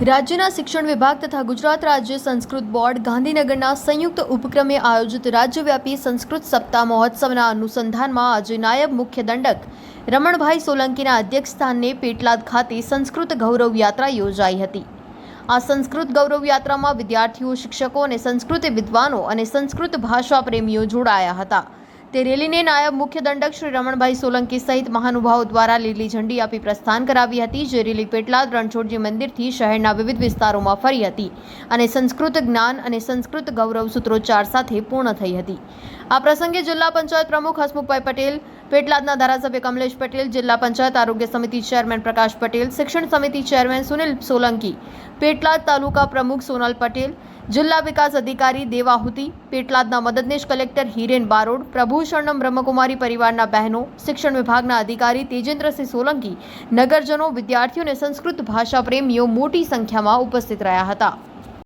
રાજ્યના શિક્ષણ વિભાગ તથા ગુજરાત રાજ્ય સંસ્કૃત બોર્ડ ગાંધીનગરના સંયુક્ત ઉપક્રમે આયોજિત રાજ્યવ્યાપી સંસ્કૃત સપ્તાહ મહોત્સવના અનુસંધાનમાં આજે નાયબ મુખ્ય દંડક રમણભાઈ સોલંકીના અધ્યક્ષસ્થાને પેટલાદ ખાતે સંસ્કૃત ગૌરવ યાત્રા યોજાઈ હતી। આ સંસ્કૃત ગૌરવ યાત્રામાં વિદ્યાર્થીઓ, શિક્ષકો અને સંસ્કૃત વિદ્વાનો અને સંસ્કૃત ભાષા પ્રેમીઓ જોડાયા હતા। તે રેલીને નાયબ મુખ્ય દંડક શ્રી રમણભાઈ સોલંકી સહિત મહાનુભાવો દ્વારા લીલી ઝંડી આપી પ્રસ્થાન કરાવી હતી। જે રેલી પેટલાદ રણછોડજી મંદિરથી શહેરના વિવિધ વિસ્તારોમાં ફરી હતી અને સંસ્કૃત જ્ઞાન અને સંસ્કૃત ગૌરવ સૂત્રોચ્ચાર સાથે પૂર્ણ થઈ હતી। આ પ્રસંગે જિલ્લા પંચાયત પ્રમુખ હસમુખભાઈ પટેલ, પેટલાદના ધારાસભ્ય કમલેશ પટેલ, જિલ્લા પંચાયત આરોગ્ય સમિતિ ચેરમેન પ્રકાશ પટેલ, શિક્ષણ સમિતિ ચેરમેન સુનિલ સોલંકી, પેટલાદ તાલુકા પ્રમુખ સોનલ પટેલ, જિલ્લા વિકાસ અધિકારી દેવાહુતિ, પેટલાદના મદદનીશ કલેક્ટર હિરેન બારોડ, પ્રભુશરણમ બ્રહ્મકુમારી પરિવારના બહેનો, શિક્ષણ વિભાગના અધિકારી તેજેન્દ્રસિંહ સોલંકી, નગરજનો, વિદ્યાર્થીઓ અને સંસ્કૃત ભાષા પ્રેમીઓ મોટી સંખ્યામાં ઉપસ્થિત રહ્યા હતા।